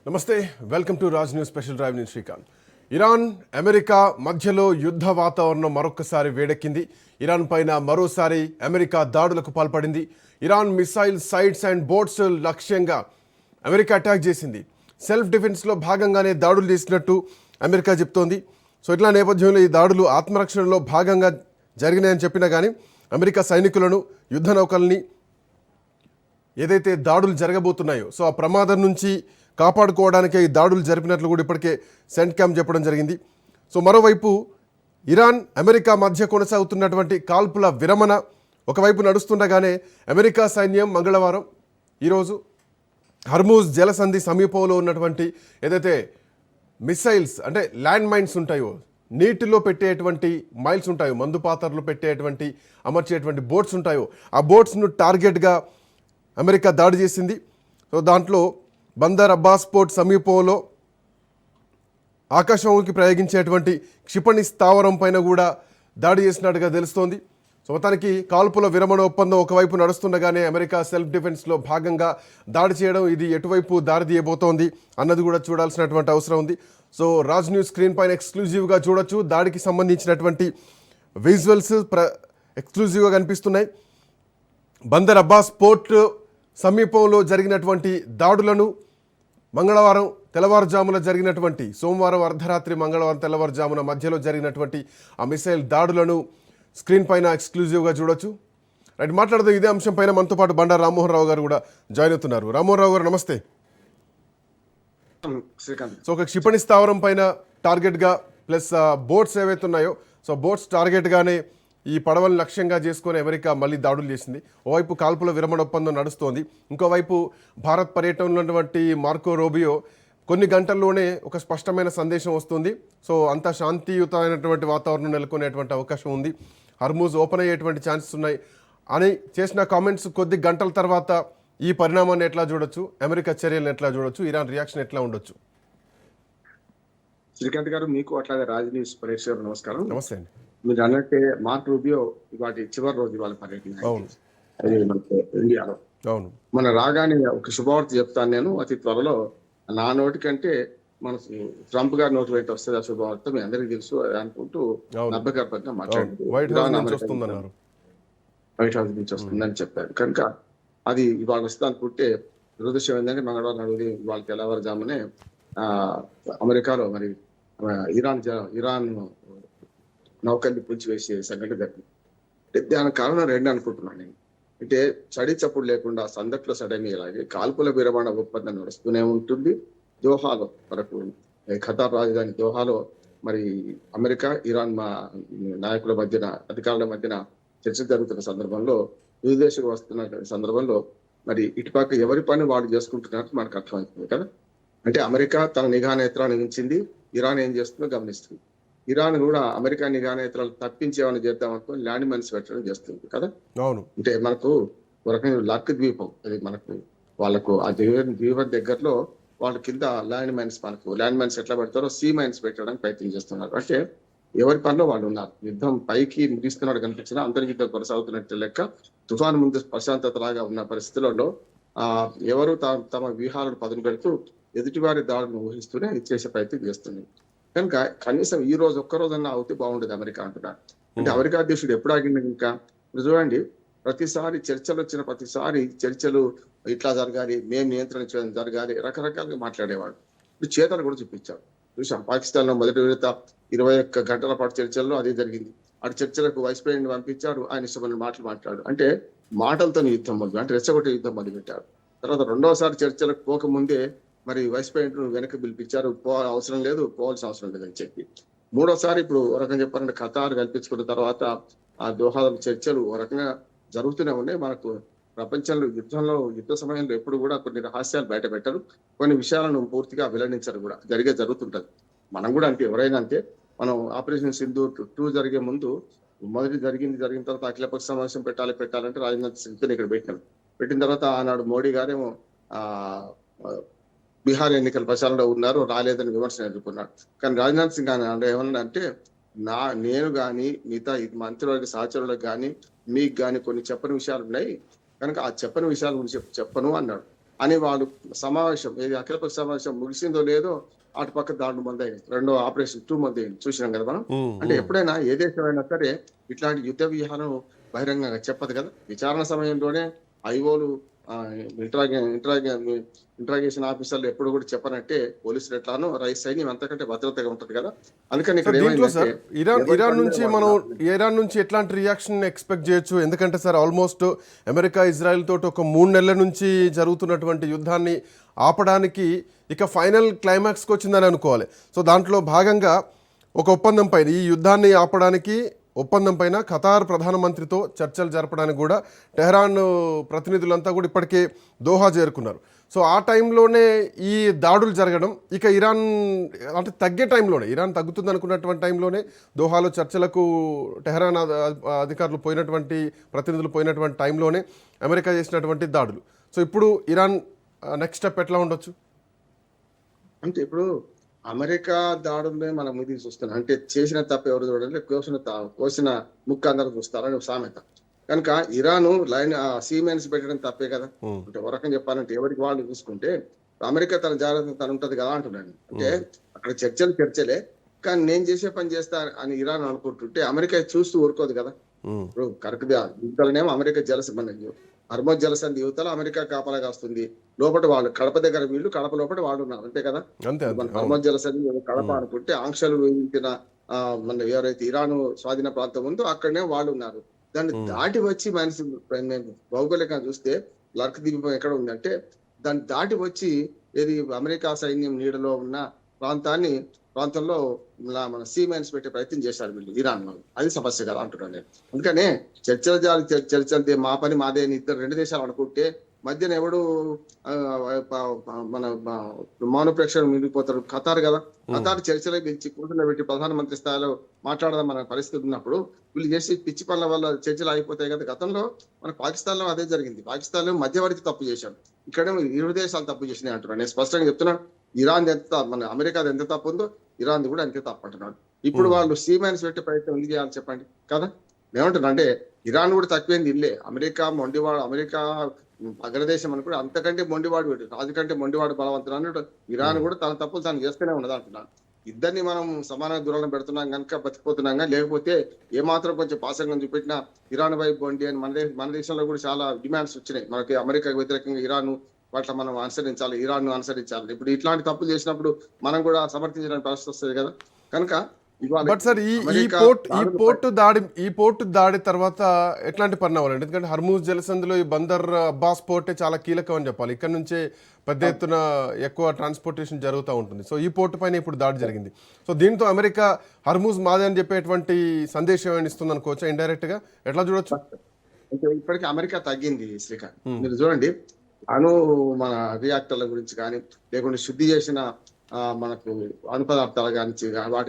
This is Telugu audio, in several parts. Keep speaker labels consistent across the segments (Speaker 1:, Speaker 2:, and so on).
Speaker 1: నమస్తే, welcome to Raj news special drive. నేను శ్రీకాంత్. ఇరాన్ అమెరికా మధ్యలో యుద్ధ వాతావరణం మరొకసారి వేడెక్కింది. ఇరాన్ పైన మరోసారి అమెరికా దాడులకు పాల్పడింది. Iran missile sites and boats లక్ష్యంగా అమెరికా అటాక్ చేసింది. సెల్ఫ్ డిఫెన్స్లో భాగంగానే దాడులు చేసినట్టు అమెరికా చెప్తోంది. సో ఇట్లా నేపథ్యంలో ఈ దాడులు ఆత్మరక్షణలో భాగంగా జరిగినాయని చెప్పినా కానీ అమెరికా సైనికులను, యుద్ధ నౌకల్ని ఏదైతే దాడులు జరగబోతున్నాయో సో ఆ ప్రమాదం నుంచి కాపాడుకోవడానికే ఈ దాడులు జరిపినట్లు కూడా ఇప్పటికే సెంట్కామ్ చెప్పడం జరిగింది. సో మరోవైపు ఇరాన్ అమెరికా మధ్య కొనసాగుతున్నటువంటి కాల్పుల విరమణ ఒకవైపు నడుస్తుండగానే అమెరికా సైన్యం మంగళవారం ఈరోజు హర్మూజ్ జలసంధి సమీపంలో ఉన్నటువంటి ఏదైతే మిసైల్స్ అంటే ల్యాండ్ మైన్స్ ఉంటాయో, నీటిలో పెట్టేటువంటి మైల్స్ ఉంటాయో, మందు పాత్రలు పెట్టేటువంటి అమర్చేటువంటి బోట్స్ ఉంటాయో ఆ బోట్స్ను టార్గెట్గా అమెరికా దాడి చేసింది. సో దాంట్లో బందర్ అబ్బాస్ పోర్ట్ సమీపంలో ఆకాశంలోకి ప్రయోగించేటువంటి క్షిపణి స్థావరం పైన కూడా దాడి చేసినట్టుగా తెలుస్తోంది. సో మొత్తానికి కాల్పుల విరమణ ఒప్పందం ఒకవైపు నడుస్తుండగానే అమెరికా సెల్ఫ్ డిఫెన్స్లో భాగంగా దాడి చేయడం ఇది ఎటువైపు దారి తీయబోతోంది అన్నది కూడా చూడాల్సినటువంటి అవసరం ఉంది. సో రాజ్ న్యూస్ స్క్రీన్ పైన ఎక్స్క్లూజివ్గా చూడొచ్చు. దాడికి సంబంధించినటువంటి విజువల్స్ ఎక్స్క్లూజివ్గా కనిపిస్తున్నాయి. బందర్ అబ్బాస్ పోర్ట్ సమీపంలో జరిగినటువంటి దాడులను మంగళవారం తెల్లవారుజామున జరిగినటువంటి సోమవారం అర్ధరాత్రి మంగళవారం తెల్లవారుజామున మధ్యలో జరిగినటువంటి ఆ మిసైల్ దాడులను స్క్రీన్ పైన ఎక్స్క్లూజివ్గా చూడొచ్చు. రైట్, మాట్లాడదాం ఇదే అంశం పైన. మనతో పాటు బండారు రామ్మోహన్ రావు గారు కూడా జాయిన్ అవుతున్నారు. రామ్మోహన్ రావు గారు నమస్తే. సో ఒక క్షిపణి స్థావరం పైన టార్గెట్గా ప్లస్ బోట్స్ ఏవైతే ఉన్నాయో సో బోట్స్ టార్గెట్గానే ఈ పడవలను లక్ష్యంగా చేసుకొని అమెరికా మళ్ళీ దాడులు చేసింది. ఓవైపు కాల్పుల విరమణ ఒప్పందం నడుస్తోంది, ఇంకోవైపు భారత్ పర్యటనలో ఉన్నటువంటి మార్కో రూబియో కొన్ని గంటల్లోనే ఒక స్పష్టమైన సందేశం వస్తుంది. సో అంత శాంతియుతమైనటువంటి వాతావరణం నెలకొనేటువంటి అవకాశం ఉంది, హర్మూజ్ ఓపెన్ అయ్యేటువంటి ఛాన్సెస్ ఉన్నాయి అని చేసిన కామెంట్స్ కొద్ది గంటల తర్వాత ఈ పరిణామాన్ని ఎట్లా చూడొచ్చు, అమెరికా చర్యలను ఎట్లా చూడొచ్చు, ఇరాన్ రియాక్షన్ ఎట్లా ఉండొచ్చు?
Speaker 2: శ్రీకాంత్ గారు, మీకు అట్లాగే రాజ్ న్యూస్ ప్రేక్షకులకు నమస్కారం.
Speaker 1: నమస్తే అండి.
Speaker 2: మీరు అన్నట్టే మార్క్ రూబియో వాటి చివరి రోజు వాళ్ళ పర్యటన అది మనకు ఇండియాలో.
Speaker 1: అవును,
Speaker 2: మన రాగానే ఒక శుభవార్త చెప్తాను నేను అతి త్వరలో. నా నోటి కంటే మన ట్రంప్ గారి నోటి వెంట వస్తుంది ఆ శుభవార్త, మీ అందరికీ తెలుసు అనుకుంటూ నమ్మకర్పంగా మాట్లాడుతూ వైట్ హౌస్ నుంచి వస్తుందని చెప్పారు. కనుక అది ఇవాళ వస్తుంది అనుకుంటే దురదృష్టం ఏంటంటే మంగళవారం నడుగుది వాళ్ళ తెల్లవారుజామునే అమెరికాలో మరి ఇరాన్ నౌకల్ని పుంచివేసే సంఘటన జరిగింది. దానికి కారణం రెండు అనుకుంటున్నాను నేను. అంటే చడి చప్పుడు లేకుండా సందట్లో సడన్ ఇలాగే కాల్పుల విరమణ ఒప్పందం నడుస్తూనే ఉంటుంది. దోహాలో వరకు ఖతార్ రాజధాని దోహాలో మరి అమెరికా ఇరాన్ నాయకుల మధ్యన, అధికారుల మధ్యన చర్చ జరుగుతున్న సందర్భంలో, విదేశకు వస్తున్న సందర్భంలో మరి ఇటుపక్క ఎవరి పని వాళ్ళు చేసుకుంటున్నట్టు మనకు అర్థమవుతుంది కదా. అంటే అమెరికా తన నిఘా నేత్రాన్ని ఉంచింది, ఇరాన్ ఏం చేస్తుందో గమనిస్తుంది. ఇరాన్ కూడా అమెరికా నిఘా నేత్రాలు తప్పించేమని చేద్దాం అనుకో ల్యాండ్ మైన్స్ పెట్టడం చేస్తుంది కదా.
Speaker 1: అవును,
Speaker 2: అంటే మనకు ఒక రకమైన లక్ ద్వీపం అది. మనకు వాళ్ళకు ఆ ద్వీపం దగ్గరలో వాళ్ళ కింద ల్యాండ్ మైన్స్ ఎట్లా పెడతారో సీ మైన్స్ పెట్టడానికి ప్రయత్నం చేస్తున్నారు. అంటే ఎవరి పనిలో వాళ్ళు ఉన్నారు. యుద్ధం పైకి ముగిస్తున్నాడు కనిపించినా అంతర్యుద్ధం కొనసాగుతున్నట్టు లెక్క. తుఫాను ముందు ప్రశాంతత లాగా ఉన్న పరిస్థితులలో ఎవరు తమ వ్యూహాలను పదును పెడుతూ ఎదుటివారి దాడులను ఊహిస్తూనే చేసే ప్రయత్నం చేస్తుంది. కనుక కనీసం ఈ రోజు ఒక్కరోజన్నా అవుతే బాగుండేది అమెరికా అంటున్నారు. అంటే అమెరికా అధ్యక్షుడు ఎప్పుడు ఆగింది ఇంకా? ఇప్పుడు చూడండి, ప్రతిసారి చర్చలు వచ్చిన ప్రతిసారి చర్చలు ఇట్లా జరగాలి, మేము నియంత్రణ జరగాలి, రకరకాలుగా మాట్లాడేవాడు. ఇప్పుడు చేతలు కూడా చూపించాడు. చూసాం, పాకిస్తాన్ లో మొదటి విడత 21 గంటల పాటు చర్చల్లో అదే జరిగింది. అటు చర్చలకు వైస్ ప్రెసిడెంట్ పంపించాడు, ఆయన ఇష్టమైన మాటలు మాట్లాడు. అంటే మాటలతో యుద్ధం అంటే రెచ్చగొట్టే యుద్ధం మొదలుపెట్టాడు. తర్వాత రెండోసారి చర్చలకు పోకముందే మరి వైస్ ప్రెసిడెంట్ వెనక్కి పిలిపించారు, అవసరం లేదు, పోవాల్సిన అవసరం లేదని చెప్పి. మూడోసారి ఇప్పుడు ఒక రకంగా చెప్పాలంటే ఖతార్ కల్పించుకున్న తర్వాత ఆ దోహా చర్చలు ఒక రకంగా జరుగుతూనే ఉన్నాయి. మనకు ప్రపంచంలో యుద్ధ సమయంలో ఎప్పుడు కూడా కొన్ని రహస్యాలు బయట పెట్టరు, కొన్ని విషయాలను పూర్తిగా వెల్లడించరు కూడా, జరుగుతుంటది. మనం కూడా అంటే ఎవరైనా అంటే మనం ఆపరేషన్ సింధు 2 జరిగే ముందు మొదటి జరిగిన తర్వాత అఖిలపక్ష సమావేశం పెట్టాలంటే రాజ్నాథ్ సింగ్ ఇక్కడ పెట్టిన తర్వాత ఆనాడు మోడీ గారేమో బీహార్ ఎన్నికల ప్రచారంలో ఉన్నారు, రాలేదని విమర్శలు ఎదుర్కొన్నాడు. కానీ రాజ్నాథ్ సింగ్ అంటే ఏమన్నా అంటే నేను కానీ మిగతా మంత్రివర్గ సహచరులకు కానీ మీకు కానీ కొన్ని చెప్పని విషయాలు ఉన్నాయి, కనుక ఆ చెప్పని విషయాల గురించి చెప్పను అన్నాడు. అని వాళ్ళు సమావేశం ఏది అఖిలపక్ష సమావేశం ముగిసిందో లేదో అటు పక్క దాడులు మొదలైంది. రెండో ఆపరేషన్ 2 మొదలైంది చూసినాం కదా మనం. అంటే ఎప్పుడైనా ఏ దేశమైనా సరే ఇట్లాంటి యుద్ధ వ్యూహాలను బహిరంగంగా చెప్పదు కదా. విచారణ సమయంలోనే ఐఓలు ఇంట్రాగేషన్ ఆఫీసర్లు ఎప్పుడు కూడా చెప్పనంటే పోలీసులు ఎట్లానో సైన్యం అంతకంటే భద్రతగా ఉంటది కదా. అందుకని ఇక్కడ
Speaker 1: దీంట్లో సార్
Speaker 2: ఏమైందంటే
Speaker 1: ఇరాన్ నుంచి ఎట్లాంటి రియాక్షన్ ఎక్స్పెక్ట్ చేయొచ్చు? ఎందుకంటే సార్ ఆల్మోస్ట్ అమెరికా ఇజ్రాయెల్ తోటి ఒక 3 నెలల నుంచి జరుగుతున్నటువంటి యుద్ధాన్ని ఆపడానికి ఇక ఫైనల్ క్లైమాక్స్కి వచ్చిందని అనుకోవాలి. సో దాంట్లో భాగంగా ఒక ఒప్పందం పైన ఈ యుద్ధాన్ని ఆపడానికి ఒప్పందం పైన ఖతార్ ప్రధానమంత్రితో చర్చలు జరపడానికి కూడా టెహరాన్ ప్రతినిధులంతా కూడా ఇప్పటికే దోహా చేరుకున్నారు. సో ఆ టైంలోనే ఈ దాడులు జరగడం, ఇక ఇరాన్ అంటే తగ్గే టైంలోనే, ఇరాన్ తగ్గుతుంది అనుకున్నటువంటి టైంలోనే దోహాలో చర్చలకు టెహరాన్ అధికారులు పోయినటువంటి ప్రతినిధులు పోయినటువంటి టైంలోనే అమెరికా చేసినటువంటి దాడులు. సో ఇప్పుడు ఇరాన్ నెక్స్ట్ స్టెప్ ఎట్లా ఉండొచ్చు?
Speaker 2: అంటే ఇప్పుడు అమెరికా దాడులనే మనం ఇది చూస్తున్నాం. అంటే చేసిన తప్పు ఎవరు చూడాలి, కోసిన ముక్క అందరూ చూస్తారని ఒక సామెత. కనుక ఇరాన్ లైన్ సీమెన్స్ పెట్టడం తప్పే కదా. అంటే ఒక రకం చెప్పాలంటే ఎవరికి వాళ్ళు చూసుకుంటే అమెరికా తన జాగ్రత్త తను ఉంటది కదా అంటున్నాను. అంటే అక్కడ చర్చలే, కానీ నేను చేసే పని చేస్తా అని ఇరాన్ అనుకుంటుంటే అమెరికా చూస్తూ ఊరుకోదు కదా. ఇప్పుడు కరెక్ట్ యువతలనేమో అమెరికా హర్మోజ్ జలసంధి యువతలో అమెరికా కాపలా కాస్తుంది. లోపల వాళ్ళు కడప దగ్గర వీళ్ళు, కడప లోపల వాళ్ళు ఉన్నారు అంతే కదా. మన హర్మోజ్ జలసంధి కడప అనుకుంటే ఆంక్షలు విధించిన మన ఎవరైతే ఇరాన్ స్వాధీన ప్రాంతం ఉందో అక్కడనే వాళ్ళు ఉన్నారు. దాన్ని దాటి వచ్చి మనిషి భౌగోళికంగా చూస్తే లర్క్ ద్వీపం ఎక్కడ ఉందంటే దాన్ని దాటి వచ్చి ఏది అమెరికా సైన్యం నీడలో ఉన్న ప్రాంతంలో మన సీ మైన్స్ పెట్టే ప్రయత్నం చేశారు వీళ్ళు ఇరాన్ వాళ్ళు. అది సమస్య కదా అంటున్నాను నేను. అందుకనే చర్చలు మా పని మాదే అని రెండు దేశాలు అనుకుంటే మధ్యన ఎవడు మన మౌన ప్రేక్షకులు మిగిలిపోతారు. ఖతార్ కదా, ఖతార్ చర్చలే పిలిచి కూర్చుని పెట్టి ప్రధానమంత్రి స్థాయిలో మాట్లాడదాం మన పరిస్థితి ఉన్నప్పుడు వీళ్ళు చేసి పిచ్చి పనుల వల్ల చర్చలు అయిపోతాయి కదా. గతంలో మన పాకిస్తాన్ లో అదే జరిగింది. పాకిస్తాన్ లో మధ్యవర్తి తప్పు చేశాడు, ఇక్కడ ఇరు దేశాలు తప్పు చేసినాయి అంటున్నాను. నేను స్పష్టంగా చెప్తున్నాను, ఇరాన్ ఎంత మన అమెరికాది ఎంత తప్పు ఉందో ఇరాన్ కూడా అంతే తప్పు అంటున్నాడు. ఇప్పుడు వాళ్ళు సీ మైన్స్ పెట్టే ప్రయత్నం ఎందుకు చేయాలి చెప్పండి కదా. ఏమంటున్నా అంటే ఇరాన్ కూడా తక్కువేంది ఇల్లే. అమెరికా మొండివాడు, అమెరికా అగ్రదేశం అనుకుంటే అంతకంటే మొండివాడు వీడు, రాజు కంటే మొండివాడు బలవంతుడు అన్నట్టు ఇరాన్ కూడా తన తప్పులు తాను చేస్తూనే ఉన్నది అంటున్నాను. ఇద్దరిని మనం సమాన దూరంలో పెడుతున్నాం కనుక బతికిపోతున్నాం. కానీ లేకపోతే ఏమాత్రం కొంచెం పాసంగా చూపెట్టినా ఇరాన్ వైపు బండి అని మన దేశంలో కూడా చాలా డిమాండ్స్ వచ్చినాయి. మనకి అమెరికాకు వ్యతిరేకంగా ఇరాన్ వాటిలో మనం అనుసరించాలి, ఇరాన్ ను అనుసరించాలి. ఇప్పుడు ఇట్లాంటి తప్పులు చేసినప్పుడు మనం కూడా సమర్థించడానికి పరిస్థితి వస్తుంది కదా. కనుక
Speaker 1: బట్ సార్ ఈ పోర్టు దాడి తర్వాత ఎట్లాంటి పరిణామాలు? ఎందుకంటే హర్మూజ్ జలసంధిలో ఈ బందర్ అబ్బాస్ పోర్టే చాలా కీలకం అని చెప్పాలి. ఇక్కడ నుంచే పెద్ద ఎత్తున ఎక్కువ ట్రాన్స్పోర్టేషన్ జరుగుతూ ఉంటుంది. సో ఈ పోర్టు పైన ఇప్పుడు దాడి జరిగింది. సో దీంతో అమెరికా హర్మూజ్ మాదే అని చెప్పేటువంటి సందేశం ఏమైనా ఇస్తుంది అనుకోవచ్చా ఇండైరెక్ట్ గా? ఎట్లా చూడొచ్చు?
Speaker 2: ఇప్పటికీ అమెరికా తగ్గింది శ్రీకాంత్. మీరు చూడండి, మన రియాక్టర్ల గురించి కానీ లేకుంటే శుద్ధి చేసిన మనకు అణు పదార్థాలు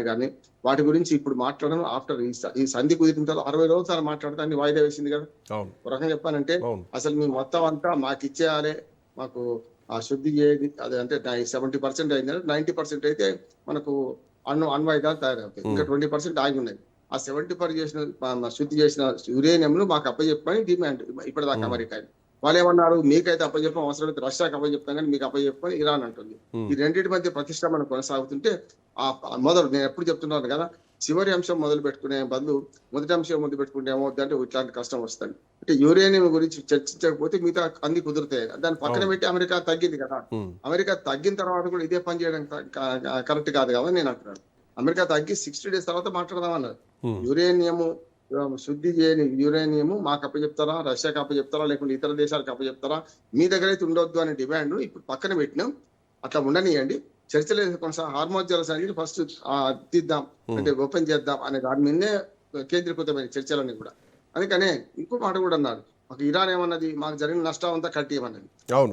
Speaker 2: కానీ వాటి గురించి ఇప్పుడు మాట్లాడడం ఆఫ్టర్ ఈ సంధి కుదిరిన తర్వాత 60 రోజులు మాట్లాడతాన్ని వాయిదా వేసింది కదా. ఒక రకంగా చెప్పానంటే అసలు మీ మొత్తం అంతా మాకు ఇచ్చేయాలి, మాకు ఆ శుద్ధి చేయది అది అంటే 70% అయింది, 90% అయితే మనకు అణ్వాయుధాలు తయారవుతాయి. ఇంకా 20% ఆగి ఉన్నాయి. ఆ 70% చేసిన శుద్ధి చేసిన యురేనియం ను మాకు అప్పచెప్పని డిమాండ్ ఇప్పటిదాకా అమెరికా. వాళ్ళు ఏమన్నారు, మీకైతే అప్పచెప్పం, అవసరమైతే రష్యాకి అప్పచెప్తాం కానీ మీకు అప్పచెప్పని ఇరాన్ అంటుంది. ఈ రెండింటి మధ్య ప్రతిష్టంభన కొనసాగుతుంటే మొదలు నేను ఎప్పుడు చెప్తున్నాను కదా, చివరి అంశం మొదలు పెట్టుకునే బదులు మొదటి అంశం మొదలు పెట్టుకుంటే ఏమవుతుందంటే ఇట్లాంటి కష్టం వస్తుంది. అంటే యురేనియం గురించి చర్చించకపోతే మిగతా అన్ని కుదురుతాయి. దాన్ని పక్కన పెట్టి అమెరికా తగ్గింది కదా. అమెరికా తగ్గిన తర్వాత కూడా ఇదే పని చేయడం కరెక్ట్ కాదు కదా నేను అంటున్నాను. అమెరికా తగ్గి 60 days తర్వాత మాట్లాడదామన్నారు. యురేనియము శుద్ధి చేయని యురేనియము మాకు అప్పచెప్తారా, రష్యాకి అప్పచెప్తారా, లేకుంటే ఇతర దేశాలకు అప్పచెప్తారా, మీ దగ్గర అయితే ఉండొద్దు అనే డిమాండ్ ఇప్పుడు పక్కన పెట్టినాం. అట్లా ఉండనియండి, చర్చలు హార్మోజ్ జలసంధిని ఫస్ట్ తీద్దాం, అంటే ఓపెన్ చేద్దాం అనే దాని మీదనే కేంద్రీకృతమైన చర్చలన్నీ కూడా. అందుకనే ఇంకో మాట కూడా అన్నారు, మాకు ఇరాన్ ఏమన్నది, మాకు జరిగిన నష్టం అంతా కట్టియమన్నది.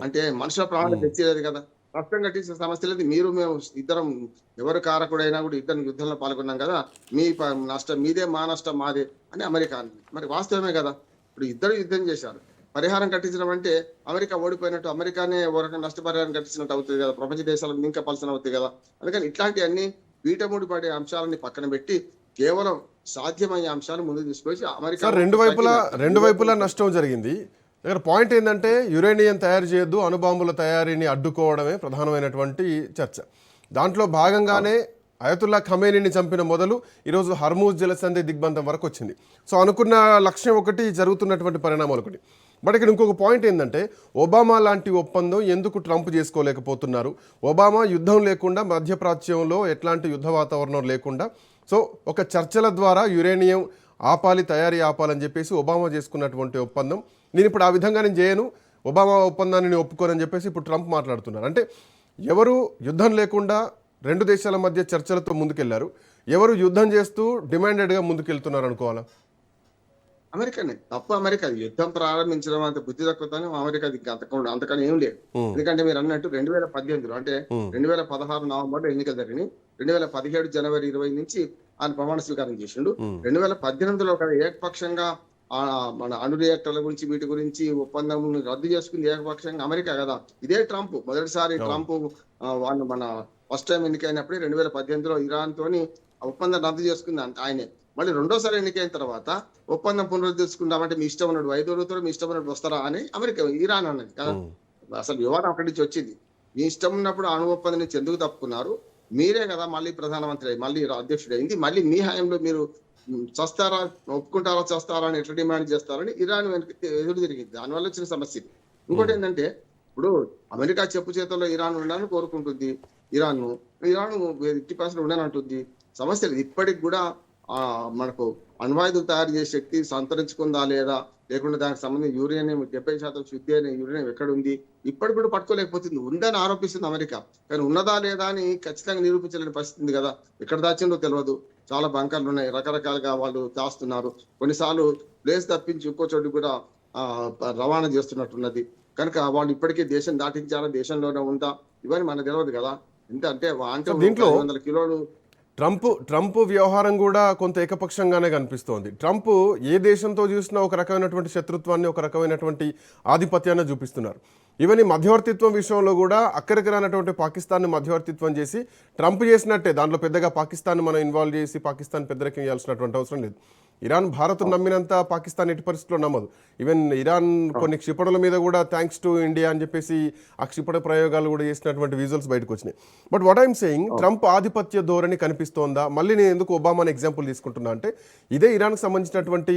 Speaker 2: అంటే మనుషుల ప్రాణాలు తెచ్చేది కదా, నష్టం కట్టించిన సమస్య లేదు. మేము ఇద్దరం ఎవరు కారకుడైనా కూడా ఇద్దరు యుద్ధంలో పాల్గొన్నాం కదా, మీ నష్టం మీదే, మా నష్టం మాదే అని అమెరికా అన్నది. మరి వాస్తవమే కదా. ఇప్పుడు ఇద్దరు యుద్ధం చేశారు, పరిహారం కట్టించడం అంటే అమెరికా ఓడిపోయినట్టు, అమెరికానే ఒక నష్టపరిహారం కట్టించినట్టు అవుతుంది కదా, ప్రపంచ దేశాలకు ఇంకా పలసన అవుతుంది కదా. అందుకని ఇట్లాంటి అన్ని పీటముడి పడే అంశాలని పక్కన పెట్టి కేవలం సాధ్యమయ్యే అంశాలు ముందు తీసుకొచ్చి అమెరికా
Speaker 1: రెండు వైపులా నష్టం జరిగింది. దగ్గర పాయింట్ ఏంటంటే యురేనియం తయారు చేయొద్దు, అణుబాంబుల తయారీని అడ్డుకోవడమే ప్రధానమైనటువంటి చర్చ. దాంట్లో భాగంగానే అయతుల్లా ఖమేనీని చంపిన మొదలు ఈరోజు హర్మూజ్ జలసంధి దిగ్బంధం వరకు వచ్చింది. సో అనుకున్న లక్ష్యం ఒకటి, జరుగుతున్నటువంటి పరిణామాలు ఒకటి. బట్ ఇక్కడ ఇంకొక పాయింట్ ఏంటంటే ఒబామా లాంటి ఒప్పందం ఎందుకు ట్రంప్ చేసుకోలేకపోతున్నారు? ఒబామా యుద్ధం లేకుండా, మధ్యప్రాచ్యంలో ఎట్లాంటి యుద్ధ వాతావరణం లేకుండా, సో ఒక చర్చల ద్వారా యురేనియం ఆపాలి, తయారీ ఆపాలని చెప్పేసి ఒబామా చేసుకున్నటువంటి ఒప్పందం, నేను ఇప్పుడు ఆ విధంగా నేను చేయను, ఒబామా ఒప్పందాన్ని నేను ఒప్పుకోనని చెప్పేసి ఇప్పుడు ట్రంప్ మాట్లాడుతున్నారు. అంటే ఎవరు యుద్ధం లేకుండా రెండు దేశాల మధ్య చర్చలతో ముందుకెళ్లారు, ఎవరు యుద్ధం చేస్తూ డిమాండెడ్గా ముందుకెళ్తున్నారు అనుకోవాలా?
Speaker 2: అమెరికానే తప్పు. అమెరికా యుద్ధం ప్రారంభించడం అంత బుద్ధి తక్కువతోనే అమెరికాది అంతకన్నా ఏం లేదు. ఎందుకంటే మీరు అన్నట్టు 2018 అంటే 2016 నవంబర్లో ఎన్నికలు జరిగినాయి. 2017 జనవరి 20 నుంచి ఆయన ప్రమాణ స్వీకారం చేసిండు. 2018లో ఏకపక్షంగా మన అణు రియాక్టర్ల గురించి వీటి గురించి ఒప్పందం రద్దు చేసుకుంది ఏకపక్షంగా అమెరికా కదా. ఇదే ట్రంప్ మొదటిసారి ట్రంప్ వాళ్ళు మన ఫస్ట్ టైం ఎన్నికైనప్పుడే 2018లో ఇరాన్ తోని ఒప్పందం రద్దు చేసుకుంది ఆయనే. మళ్ళీ రెండోసారి ఎన్నికైన తర్వాత ఒప్పందం పునరుద్ధరించుకుందామంటే మీ ఇష్టం ఉన్నట్టు 5 రోజులతో మీ ఇష్టం ఉన్నట్టు వస్తారా అని అమెరికా ఇరాన్ అన్నది కదా. అసలు వివాదం అక్కడి నుంచి వచ్చింది. మీ ఇష్టం ఉన్నప్పుడు అణు ఒప్పందం నుంచి ఎందుకు తప్పుకున్నారు? మీరే కదా మళ్ళీ ప్రధానమంత్రి మళ్ళీ అధ్యక్షుడు అయింది. మళ్ళీ మీ హయాంలో మీరు చస్తారా, ఒప్పుకుంటారా, చేస్తారా అని ఎట్లా డిమాండ్ చేస్తారని ఇరాన్ ఎదురు తిరిగింది. దానివల్ల వచ్చిన సమస్య. ఇంకోటి ఏంటంటే ఇప్పుడు అమెరికా చెప్పు చేతుల్లో ఇరాన్ ఉండాలని కోరుకుంటుంది. ఇరాన్ 50% ఉండనంటుంది. సమస్య ఇప్పటికి కూడా మనకు అణ్వాయుధం తయారు చేసే శక్తి సంతరించుకుందా లేదా, లేకుండా దానికి సంబంధించి యురేనియం 70% శుద్ధి అయిన యురేనియం ఎక్కడ ఉంది ఇప్పటికి కూడా పట్టుకోలేకపోతుంది. ఉందని ఆరోపిస్తుంది అమెరికా, కానీ ఉన్నదా లేదా అని ఖచ్చితంగా నిరూపించలేని పరిస్థితి ఉంది కదా. ఎక్కడ దాచిందో తెలియదు. చాలా బంకర్లు ఉన్నాయి, రకరకాలుగా వాళ్ళు దాస్తున్నారు. కొన్నిసార్లు ప్లేస్ తప్పించి ఇంకో చోటు కూడా రవాణా చేస్తున్నట్టున్నది. కనుక వాళ్ళు ఇప్పటికే దేశం దాటించారా, దేశంలోనే ఉందా, ఇవన్నీ మనకు తెలియదు కదా. ఎంత అంటే
Speaker 1: దీంట్లో
Speaker 2: 500 కిలోలు
Speaker 1: ట్రంప్ వ్యవహారం కూడా కొంత ఏకపక్షంగానే కనిపిస్తోంది. ట్రంప్ ఏ దేశంతో చూసినా ఒక రకమైనటువంటి శత్రుత్వాన్ని, ఒక రకమైనటువంటి ఆధిపత్యాన్ని చూపిస్తున్నారు. ఈవెన్ ఈ మధ్యవర్తిత్వం విషయంలో కూడా అక్కడికి రానటువంటి పాకిస్తాన్ని మధ్యవర్తిత్వం చేసి ట్రంప్ చేసినట్టే, దాంట్లో పెద్దగా పాకిస్తాన్ మనం ఇన్వాల్వ్ చేసి పాకిస్తాన్ పెద్దరికం చేయాల్సినటువంటి అవసరం లేదు. ఇరాన్ భారత్ నమ్మినంత పాకిస్తాన్ ఎట్టి పరిస్థితుల్లో నమ్మదు. ఈవెన్ ఇరాన్ కొన్ని క్షిపణుల మీద కూడా థ్యాంక్స్ టు ఇండియా అని చెప్పేసి ఆ క్షిపణ ప్రయోగాలు కూడా చేసినటువంటి విజువల్స్ బయటకు వచ్చినాయి. But what I'm saying, Trump ఆధిపత్య ధోరణి కనిపిస్తోందా? మళ్ళీ నేను ఎందుకు ఒబామాని ఎగ్జాంపుల్ తీసుకుంటున్నా అంటే, ఇదే ఇరాన్కి సంబంధించినటువంటి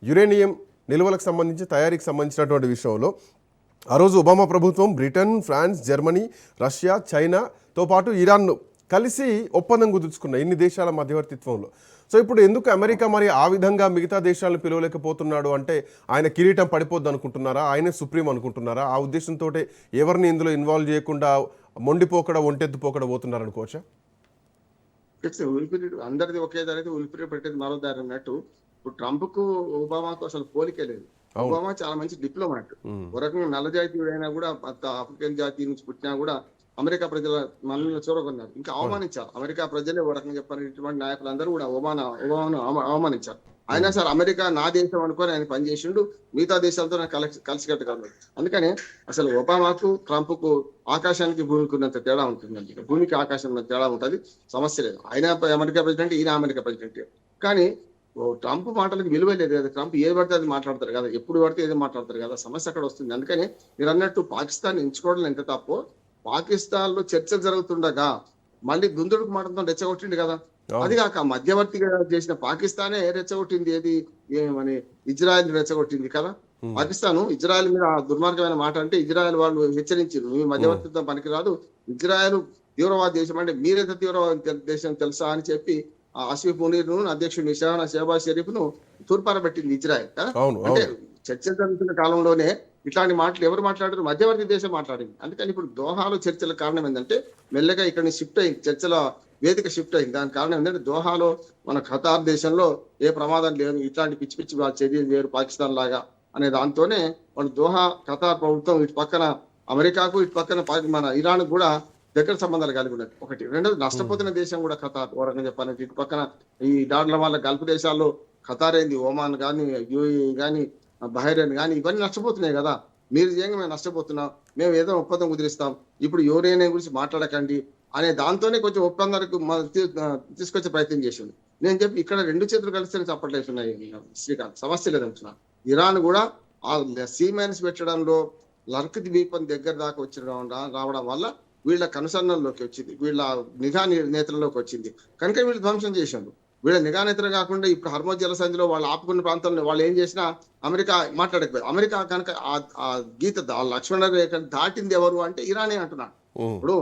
Speaker 1: యురేనియం నిల్వలకు సంబంధించి, తయారీకి సంబంధించినటువంటి విషయంలో ఆ రోజు ఒబామా ప్రభుత్వం బ్రిటన్, ఫ్రాన్స్, జర్మనీ, రష్యా, చైనాతో పాటు ఇరాన్ను కలిసి ఒప్పందం కుదుర్చుకున్నాయి ఇన్ని దేశాల మధ్యవర్తిత్వంలో. సో ఇప్పుడు ఎందుకు అమెరికా మరి ఆ విధంగా మిగతా దేశాలను పిలవలేకపోతున్నాడు అంటే, ఆయన కిరీటం పడిపోద్ది అనుకుంటున్నారా, ఆయనే సుప్రీం అనుకుంటున్నారా? ఆ ఉద్దేశంతో ఎవరిని ఇందులో ఇన్వాల్వ్ చేయకుండా మొండిపోకడ, ఒంటెత్తుపోకడ పోతున్నారు అనుకోవచ్చా?
Speaker 2: ఉలిపిరి అందరిది ఒకే దారి, ఉలిపిరి పెట్టేది మరో దారి అన్నట్టు. ఇప్పుడు ట్రంప్ కు ఒబామాకు అసలు పోలికే లేదు. ఒబామా చాలా మంచి డిప్లొమాట్. ఒక రకంగా నల్ల జాతీయుడు అయినా కూడా, ఆఫ్రికన్ జాతి నుంచి పుట్టినా కూడా అమెరికా ప్రజల మనల్ని చూరగొన్నారు, ఇంకా అవమానించారు. అమెరికా ప్రజలే ఒక రకంగా చెప్పారు, ఇటువంటి నాయకులందరూ కూడా ఒబామాను అవమానించారు. అయినా సరే అమెరికా నా దేశం అనుకొని ఆయన పనిచేసిండు, మిగతా దేశాలతో నాకు కలిసికట్టుకోలేదు. అందుకని అసలు ఒబామాకు ట్రంప్ కు ఆకాశానికి భూమికి ఉన్నంత తేడా ఉంటుందండి. భూమికి ఆకాశం ఉన్నంత తేడా ఉంటుంది, సమస్య లేదు. ఆయన అమెరికా ప్రెసిడెంట్, ఈయన అమెరికా ప్రెసిడెంట్. కానీ ట్రంప్ మాటలకు విలువ లేదు కదా. ట్రంప్ ఏది పడితే అది మాట్లాడతారు కదా, ఎప్పుడు పడితే ఏది మాట్లాడతారు కదా, సమస్య అక్కడ వస్తుంది. అందుకని మీరు అన్నట్టు పాకిస్తాన్ ఎంచుకోవడం ఎంత తప్పో, పాకిస్తాన్ లో చర్చలు జరుగుతుండగా మళ్ళీ దుందుడుకు మాటలతో రెచ్చగొట్టిండు కదా. అది కాక మధ్యవర్తిగా చేసిన పాకిస్తానే రెచ్చగొట్టింది, ఏది ఏమని ఇజ్రాయెల్ రెచ్చగొట్టింది కదా. పాకిస్తాన్ ఇజ్రాయెల్ మీద దుర్మార్గమైన మాట అంటే ఇజ్రాయెల్ వాళ్ళు హెచ్చరించారు, మీ మధ్యవర్తిత్వం పనికిరాదు, ఇజ్రాయెల్ తీవ్రవాద దేశం, అంటే మీరెంత తీవ్రవాద దేశం తెలుసా అని చెప్పి ఆసిఫ్ మునీర్ ను, అధ్యక్షుడు షహబాజ్ షరీఫ్ ను తూర్పారబెట్టింది ఇజ్రాయెల్. అంటే చర్చలు జరుగుతున్న కాలంలోనే ఇట్లాంటి మాటలు ఎవరు మాట్లాడారు? మధ్యవర్తి దేశం మాట్లాడింది. అందుకని ఇప్పుడు దోహాలో చర్చల కారణం ఏంటంటే, మెల్లగా ఇక్కడ షిఫ్ట్ అయింది, చర్చల వేదిక షిఫ్ట్ అయింది. దాని కారణం ఏంటంటే, దోహాలో మన ఖతార్ దేశంలో ఏ ప్రమాదం లేదు, ఇట్లాంటి పిచ్చి పిచ్చి చర్యలు లేరు పాకిస్తాన్ లాగా అనే దాంతోనే వాళ్ళు దోహా ఖతార్ ప్రభుత్వం ఇటు పక్కన అమెరికాకు, ఇటు పక్కన మన ఇరాన్ కూడా దగ్గర సంబంధాలు కలిగి ఉన్నది. ఒకటి. రెండోది, నష్టపోతున్న దేశం కూడా ఖతార్. ఓ రకంగా చెప్పాలంటే ఇటు పక్కన ఈ దాడుల వల్ల గల్ఫ్ దేశాల్లో ఖతార్ అయింది, ఒమాన్ కానీ, యూఏఈ కానీ, బహ్రెయిన్ కానీ, ఇవన్నీ నష్టపోతున్నాయి కదా. మీరు చేయంగా మేము నష్టపోతున్నాం, మేము ఏదో ఒప్పందం కుదిరిస్తాం, ఇప్పుడు యురేనియం గురించి మాట్లాడకండి అనే దాంతోనే కొంచెం ఒప్పందాలకు తీసుకొచ్చే ప్రయత్నం చేసింది. నేను చెప్పి ఇక్కడ రెండు చేతులు కలిస్తే చప్పట్లేస్తున్నాయి శ్రీకాంత్, సమస్య లేదంటున్నా. ఇరాన్ కూడా ఆ సీ మైన్స్ పెట్టడంలో లర్క్ ద్వీపం దగ్గర దాకా రావడం వల్ల వీళ్ళ కనుసన్నల్లోకి వచ్చింది, వీళ్ళ నిఘా నేతలలోకి వచ్చింది కనుక వీళ్ళు ధ్వంసం చేశారు. వీళ్ళ నిఘా నేతలు కాకుండా ఇప్పుడు హర్మోజ్ జలసంధిలో వాళ్ళు ఆపుకున్న ప్రాంతంలో వాళ్ళు ఏం చేసినా అమెరికా మాట్లాడకపోయారు. అమెరికా కనుక ఆ గీత లక్ష్మణ రేఖ దాటింది ఎవరు అంటే ఇరానే అంటున్నాడు. ఇప్పుడు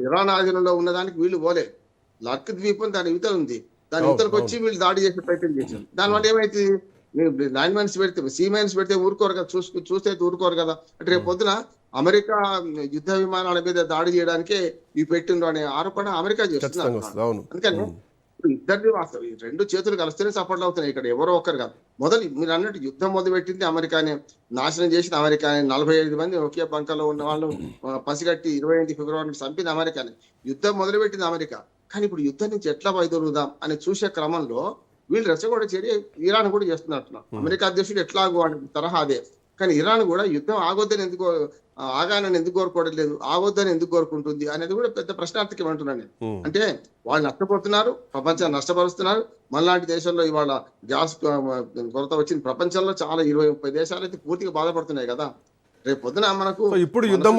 Speaker 2: ఇరాన్ ఆధీనంలో ఉన్నదానికి వీళ్ళు పోలే, లర్క్ ద్వీపం దాని యువతలు ఉంది, దాని యువతలకు వచ్చి వీళ్ళు దాడి చేసే ప్రయత్నం చేశారు. దానివల్ల ఏమైతే ల్యాండ్ మైన్స్ పెడితే సీ మైన్స్ పెడితే ఊరుకోరు కదా, చూస్తే ఊరుకోరు కదా. అంటే రేపు పొద్దున అమెరికా యుద్ధ విమానాల మీద దాడి చేయడానికే ఇవి పెట్టిండ్రు అనే ఆరోపణ అమెరికా చేస్తున్నారు. అందుకని ఇద్దరిని వాస్తవం ఈ రెండు చేతులు కలిస్తేనే సపోర్ట్ అవుతున్నాయి. ఇక్కడ ఎవరో ఒకరు కాదు. మీరు అన్నట్టు యుద్ధం మొదలుపెట్టింది అమెరికానే, నాశనం చేసిన అమెరికానే. 45 మంది ఒకే బంకలో ఉన్న వాళ్ళు పసిగట్టి 28 ఫిబ్రవరికి చంపింది అమెరికానే. యుద్ధం మొదలుపెట్టింది అమెరికా. కానీ ఇప్పుడు యుద్ధం నుంచి ఎట్లా వైదొలుగుదాం అని చూసే క్రమంలో వీళ్ళు రెచ్చగొట్ట చర్య ఇరాన్ కూడా చేస్తున్నట్టున్నారు. అమెరికా అధ్యక్షుడు ఎట్లాగో అనే తరహా అదే. కానీ ఇరాన్ కూడా యుద్ధం ఆగొద్దని ఆగానని ఎందుకు కోరుకోవట్లేదు, ఆగొద్దని ఎందుకు కోరుకుంటుంది అనేది కూడా పెద్ద ప్రశ్నార్థకం అంటున్నాను నేను. అంటే వాళ్ళు నష్టపోతున్నారు, ప్రపంచాన్ని నష్టపరుస్తున్నారు. మనలాంటి దేశంలో ఇవాళ గ్యాస్ కొరత వచ్చింది. ప్రపంచంలో చాలా 20-30 దేశాలు అయితే పూర్తిగా బాధపడుతున్నాయి కదా. రేపు పొద్దున మనకు
Speaker 1: ఇప్పుడు యుద్ధం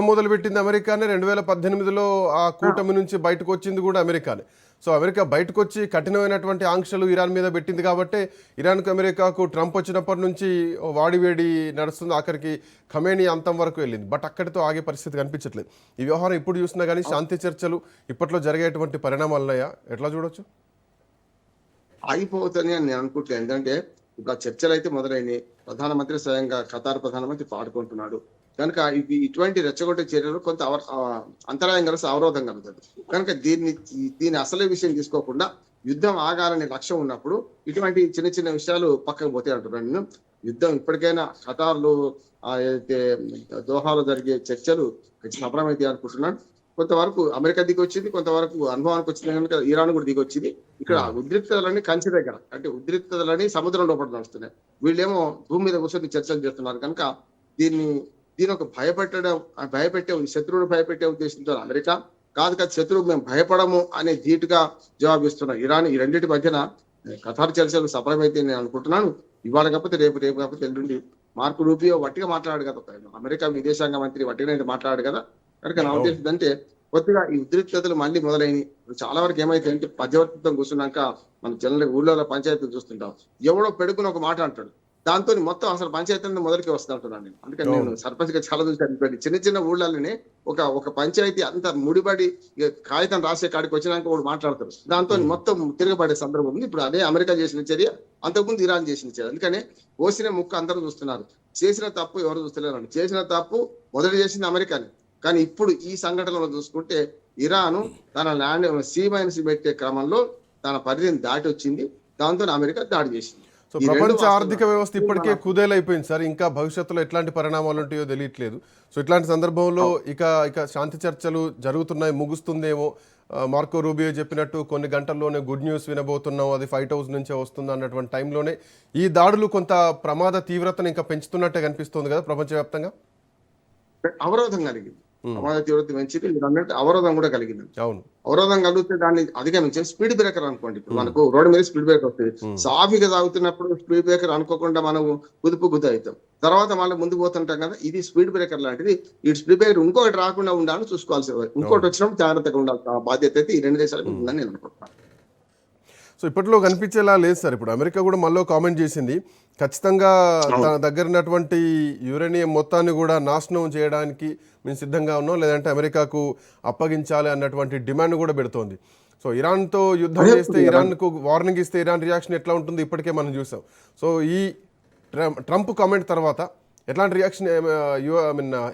Speaker 1: మొదలు పెట్టింది అమెరికానే. 2018లో ఆ కూటమి నుంచి బయటకు వచ్చింది కూడా అమెరికానే. సో అమెరికా బయటకు వచ్చి కఠినమైనటువంటి ఆంక్షలు ఇరాన్ మీద పెట్టింది కాబట్టి ఇరాన్కు అమెరికాకు ట్రంప్ వచ్చినప్పటి నుంచి వాడివేడి నడుస్తుంది. ఆఖరికి ఖమేనీ అంతం వరకు వెళ్ళింది. బట్ అక్కడితో ఆగే పరిస్థితి కనిపించట్లేదు. ఈ వ్యవహారం ఇప్పుడు చూసినా కానీ శాంతి చర్చలు ఇప్పట్లో జరిగేటువంటి పరిణామాలు ఉన్నాయా, ఎట్లా చూడొచ్చు?
Speaker 2: ఆగిపోతుంది అని నేను అనుకుంటున్నాను. ఎందుకంటే ఇప్పుడు చర్చలు అయితే మొదలైనవి. ప్రధానమంత్రి స్వయంగా ఖతార్ ప్రధానమంత్రి పాడుకుంటున్నాడు కనుక ఇటువంటి రెచ్చగొట్టే చర్యలు కొంత అంతరాయం కలిసి అవరోధం కలుగుతుంది. కనుక దీని అసలే విషయం తీసుకోకుండా యుద్ధం ఆగాలనే లక్ష్యం ఉన్నప్పుడు ఇటువంటి చిన్న చిన్న విషయాలు పక్కకు పోతే అంటున్నాను నేను. యుద్ధం ఇప్పటికైనా ఖతార్లో ఏదైతే దోహాలో జరిగే చర్చలు సఫలమైతే అనుకుంటున్నాను. కొంతవరకు అమెరికా దిగి వచ్చింది, కొంతవరకు అనుభవానికి వచ్చింది కనుక ఇరాన్ కూడా దిగి వచ్చింది. ఇక్కడ ఉద్రిక్తతలని కంచి దగ్గర, అంటే ఉద్రిక్తతలని సముద్రం లోపల నడుస్తున్నాయి. వీళ్ళేమో భూమి మీద కూర్చొని చర్చలు చేస్తున్నారు. కనుక దీని ఒక భయపెట్టే శత్రువును భయపెట్టే ఉద్దేశంతో అమెరికా కాదు శత్రువు మేము భయపడము అనే ధీటుగా జవాబిస్తున్నారు ఇరాన్. ఈ రెండింటి మధ్యన ఖతార్ చర్చలు సఫలమైతే నేను అనుకుంటున్నాను. ఇవాళ కాకపోతే రేపు కాకపోతే ఎల్లుండి మార్కో రూబియో వట్టిగా మాట్లాడు కదా, అమెరికా విదేశాంగ మంత్రి వట్టిగా మాట్లాడు కదా. కనుక నా ఉద్దేశం అంటే కొద్దిగా ఈ ఉద్రిక్తతలు మళ్ళీ మొదలైనవి. చాలా వరకు ఏమైతే అంటే మధ్యవర్తిత్వం కూర్చున్నాక మనం జనరల్ ఊళ్ళో పంచాయతీలు చూస్తుంటాం. ఎవడో పెడుకుని ఒక మాట అంటాడు, దాంతో మొత్తం అసలు పంచాయతీ మొదలుకి వస్తుంటున్నాను నేను. అందుకని నేను సర్పంచ్ గా చాలా చూసి చిన్న చిన్న ఊళ్ళలోనే ఒక పంచాయతీ అంత ముడిపడి కాగితం రాసే కాడికి వచ్చినాక వాడు మాట్లాడతారు, దాంతో మొత్తం తిరగబడే సందర్భం ఉంది. ఇప్పుడు అదే అమెరికా చేసిన చర్య, అంతకుముందు ఇరాన్ చేసిన చర్య. అందుకనే కోసిన ముక్క అందరూ చూస్తున్నారు, చేసిన తప్పు ఎవరు చూస్తలేరు. చేసిన తప్పు మొదటి చేసింది అమెరికాని. కానీ ఇప్పుడు ఈ సంఘటనలో చూసుకుంటే ఇరాన్ తన ల్యాండ్ సీ మైన్స్ పెట్టే క్రమంలో తన పరిధిని దాటి వచ్చింది, దాంతో అమెరికా దాడి చేసింది.
Speaker 1: సో ప్రపంచ ఆర్థిక వ్యవస్థ ఇప్పటికే కుదేలైపోయింది సార్. ఇంకా భవిష్యత్తులో ఎట్లాంటి పరిణామాలు ఉంటాయో తెలియట్లేదు. సో ఇట్లాంటి సందర్భంలో ఇక శాంతి చర్చలు జరుగుతున్నాయి, ముగుస్తుందేమో. మార్కో రూబియో చెప్పినట్టు కొన్ని గంటల్లోనే గుడ్ న్యూస్ వినబోతున్నాం, అది 5,000 నుంచే వస్తుంది అన్నటువంటి టైంలోనే ఈ దాడులు కొంత ప్రమాద తీవ్రతను ఇంకా పెంచుతున్నట్టే కనిపిస్తుంది కదా ప్రపంచవ్యాప్తంగా.
Speaker 2: అవరోధం కలిగింది, ప్రమాద తీవ్రత పెంచింది. మీరు అన్నట్టు అవరోధం కూడా కలిగింది.
Speaker 1: అవును,
Speaker 2: అవరోధం కలిగితే దాన్ని అధిగమించే స్పీడ్ బ్రేకర్ అనుకోండి. ఇప్పుడు మనకు రోడ్డు మీద స్పీడ్ బ్రేకర్ వస్తుంది. సాఫీగా తాగుతున్నప్పుడు స్పీడ్ బ్రేకర్ అనుకోకుండా మనం గుద్దు అవుతాం, తర్వాత మళ్ళీ ముందుకు పోతుంటాం కదా. ఇది స్పీడ్ బ్రేకర్ లాంటిది. ఈ స్పీడ్ బ్రేకర్ ఇంకొకటి రాకుండా ఉండాలని చూసుకోవాల్సి, ఇంకోటి వచ్చినప్పుడు జాగ్రత్తగా ఉండాల్సిన బాధ్యత అయితే ఈ రెండు దేశాలకు ఉందని నేను అనుకుంటున్నాను.
Speaker 1: సో ఇప్పట్లో కనిపించేలా లేదు సార్. ఇప్పుడు అమెరికా కూడా మళ్ళీ కామెంట్ చేసింది, ఖచ్చితంగా తన దగ్గర ఉన్నటువంటి యురేనియం మొత్తాన్ని కూడా నాశనం చేయడానికి మేము సిద్ధంగా ఉన్నాం, లేదంటే అమెరికాకు అప్పగించాలి అన్నటువంటి డిమాండ్ కూడా పెడుతోంది. సో ఇరాన్తో యుద్ధం చేస్తే, ఇరాన్కు వార్నింగ్ ఇస్తే ఇరాన్ రియాక్షన్ ఎట్లా ఉంటుంది ఇప్పటికే మనం చూసాం. సో ఈ ట్రంప్ కామెంట్ తర్వాత ఎట్లాంటి రియాక్షన్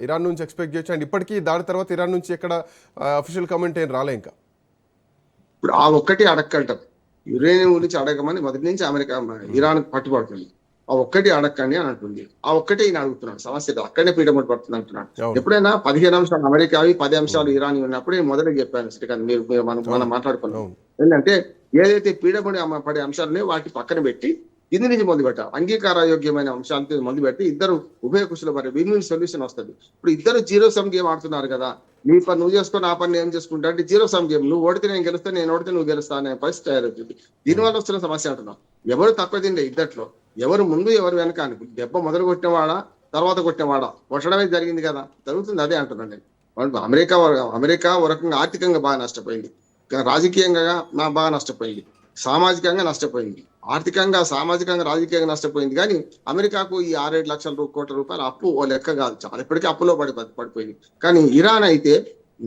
Speaker 1: ఇరాన్ నుంచి ఎక్స్పెక్ట్ చేయొచ్చు? అండ్ ఇప్పటికీ దాని తర్వాత ఇరాన్ నుంచి ఎక్కడ అఫీషియల్ కామెంట్ ఏం రాలే ఇంకా.
Speaker 2: ఇప్పుడు ఆ ఒక్కటి అడగంటారు, యురేనియం గురించి అడగమని మొదటి నుంచి అమెరికా ఇరాన్ పట్టుబడుతుంది. ఆ ఒక్కటి అడగండి అని అంటుంది. ఆ ఒక్కటే ఈయన అడుగుతున్నాడు. సమస్య అక్కడనే పీడమటి పడుతుంది అంటున్నాడు. ఎప్పుడైనా 15 అంశాలు అమెరికావి, 10 అంశాలు ఇరాన్ ఉన్నప్పుడు నేను మొదటి చెప్పాను శ్రీకాంత్, మీరు మనం మాట్లాడుకున్నాం ఏంటంటే ఏదైతే పీడమడి పడే అంశాలని వాటి పక్కన పెట్టి కింది నుంచి మొదలు పెట్టాలి. అంగీకారయోగ్యమైన అంశాలతో మొదలు పెట్టి ఇద్దరు ఉభయ కుశల మరి విన్ సొల్యూషన్ వస్తుంది. ఇప్పుడు ఇద్దరు జీరో సమ్ గేమ్ ఆడుతున్నారు కదా, నీ పని నువ్వు చేసుకో, నా పని ఏం చేసుకుంటా అంటే జీరో సమ్ గేమ్. నువ్వు ఓడితే నేను గెలుస్తా, నేను ఓడితే నువ్వు గెలుస్తా అనే పరిస్థితి తయారవుతుంది. దీనివల్ల వస్తున్న సమస్య అంటున్నాం. ఎవరు తక్కువ తిండే ఇద్దట్లో ఎవరు ముందు ఎవరు వెనక అని. దెబ్బ మొదలు కొట్టినవాడా తర్వాత కొట్టినవాడా, కొట్టడమే జరిగింది కదా, జరుగుతుంది. అదే అంటున్నాను నేను. అమెరికా ఒక రకంగా ఆర్థికంగా బాగా నష్టపోయింది, రాజకీయంగా బాగా నష్టపోయింది, సామాజికంగా నష్టపోయింది. ఆర్థికంగా, సామాజికంగా, రాజకీయంగా నష్టపోయింది. కానీ అమెరికాకు ఈ 6-7 లక్షల కోట్ల రూపాయల అప్పు ఓ లెక్క కాదు, చాలా ఇప్పటికీ అప్పులో పడిపోయింది. కానీ ఇరాన్ అయితే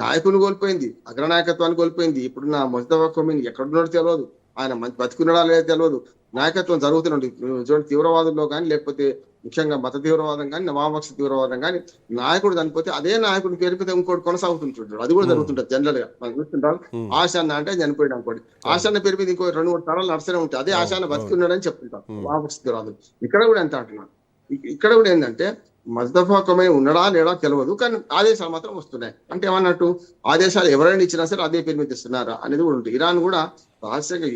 Speaker 2: నాయకుని కోల్పోయింది, అగ్రనాయకత్వాన్ని కోల్పోయింది. ఇప్పుడున్న ముస్తఫా ఖొమైనీ ఎక్కడున్నాడో తెలియదు, ఆయన మంచి బతుకున్నాడా లేదో తెలియదు. నాయకత్వం జరుగుతుంది చూడండి, తీవ్రవాదుల్లో కానీ, లేకపోతే ముఖ్యంగా మత తీవ్రవాదం కానీ, వామపక్ష తీవ్రవాదం కానీ, నాయకుడు చనిపోతే అదే నాయకుడి పేరు మీద ఇంకోటి కొనసాగుతుంటాడు. అది కూడా జరుగుతుంటది జనరల్ గా. మనం చూస్తుంటాం, ఆశాన్న అంటే చనిపోయాడు అనుకోండి, ఆశాన్న పేరు మీద ఇంకో 2-3 తరాలు నడుస్తూనే ఉంటాయి, అదే ఆశాన్న బతికి ఉన్నాడని చెప్తుంటాం వామపక్ష తీవ్రవాదులు. ఇక్కడ కూడా ఎంత అంటున్నాను, ఇక్కడ కూడా ఏంటంటే ముస్తఫా ఖొమైనీ ఉన్నాడా లేడా తెలియదు, కానీ ఆదేశాలు మాత్రం వస్తున్నాయి. అంటే ఏమన్నట్టు, ఆదేశాలు ఎవరైనా ఇచ్చినా సరే అదే పేరు మీద ఇస్తున్నారా అనేది కూడా ఉంటుంది. ఇరాన్ కూడా రహస్యంగా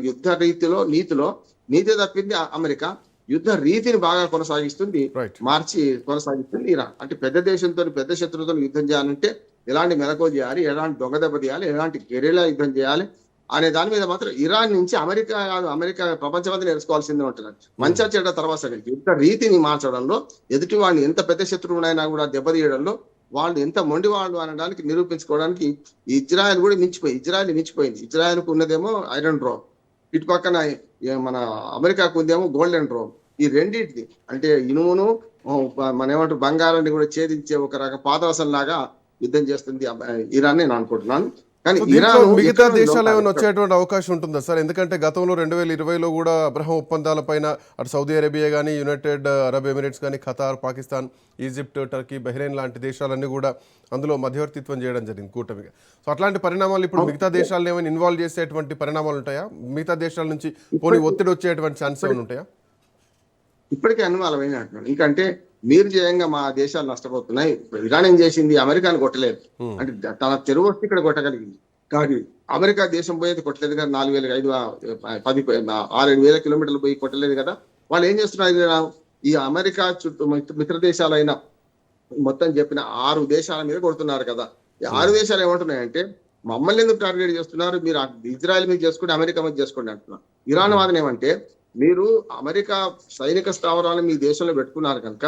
Speaker 2: యుద్ధ నీతిలో నీతి తప్పింది అమెరికా, యుద్ధ రీతిని బాగా కొనసాగిస్తుంది, మార్చి కొనసాగిస్తుంది ఇరాన్. అంటే పెద్ద దేశంతో, పెద్ద శత్రువుతో యుద్ధం చేయాలంటే ఎలాంటి మెలకువ చేయాలి, ఎలాంటి దొంగ దెబ్బ తీయాలి, ఎలాంటి గెరిలా యుద్ధం చేయాలి అనే దాని మీద మాత్రం ఇరాన్ నుంచి అమెరికా ప్రపంచమంతా నేర్చుకోవాల్సిందే ఉంటుంది. మంచి చెడ్డ తర్వాత యుద్ధ రీతిని మార్చడంలో, ఎదుటి వాడిని ఎంత పెద్ద శత్రువునైనా కూడా దెబ్బతీయడంలో వాళ్ళు ఎంత మొండి వాళ్ళు అనడానికి నిరూపించుకోవడానికి ఇజ్రాయెల్ కూడా మించిపోయింది. ఇజ్రాయెల్కు ఉన్నదేమో ఐరన్ డ్రోమ్, ఇటు పక్కన మన అమెరికాకు ఉందేమో గోల్డెన్ డ్రోమ్. ఈ రెండింటిది అంటే ఇనుమును మన ఏమంటారు బంగారాన్ని కూడా ఛేదించే ఒక రకం పాదరసం లాగా యుద్ధం చేస్తుంది ఇరాన్ నేను అనుకుంటున్నాను. కానీ
Speaker 1: మిగతా దేశాలు ఏమైనా వచ్చేటువంటి అవకాశం ఉంటుందా సార్? ఎందుకంటే గతంలో 2020లో కూడా అబ్రహం ఒప్పందాల పైన అటు సౌదీ అరేబియా కానీ, యునైటెడ్ అరబ్ ఎమిరేట్స్ కానీ, Qatar, Pakistan, Egypt, Turkey, Bahrain లాంటి దేశాలన్నీ కూడా అందులో మధ్యవర్తిత్వం చేయడం జరిగింది కూటమిగా. సో అట్లాంటి పరిణామాలు ఇప్పుడు మిగతా దేశాలను ఏమైనా ఇన్వాల్వ్ చేసేటువంటి పరిణామాలు ఉంటాయా? మిగతా దేశాల నుంచి పోనీ ఒత్తిడి వచ్చేటువంటి ఛాన్స్ ఏమైనా ఉంటాయా?
Speaker 2: ఇప్పటికే అనుమానం అయినట్టు, ఇంకంటే మీరు చేయంగా మా దేశాలు నష్టపోతున్నాయి. ఇరాన్ ఏం చేసింది, అమెరికాను కొట్టలేదు, అంటే తన తెరువు వస్తే ఇక్కడ కొట్టగలిగింది. కానీ అమెరికా దేశం పోయేది కొట్టలేదు కదా, 4,500-6,000 కిలోమీటర్లు పోయి కొట్టలేదు కదా. వాళ్ళు ఏం చేస్తున్నారు, ఈ అమెరికా చుట్టూ మిత్ర దేశాలైన మొత్తం చెప్పిన 6 దేశాల మీద కొడుతున్నారు కదా. ఈ 6 దేశాలు ఏమంటున్నాయంటే, మమ్మల్ని ఎందుకు టార్గెట్ చేస్తున్నారు, మీరు ఇజ్రాయెల్ మీద చేసుకోండి, అమెరికా మీద చేసుకోండి అంటున్నారు. ఇరాన్ వాదన ఏమంటే, మీరు అమెరికా సైనిక స్థావరాలను మీ దేశంలో పెట్టుకున్నారు కనుక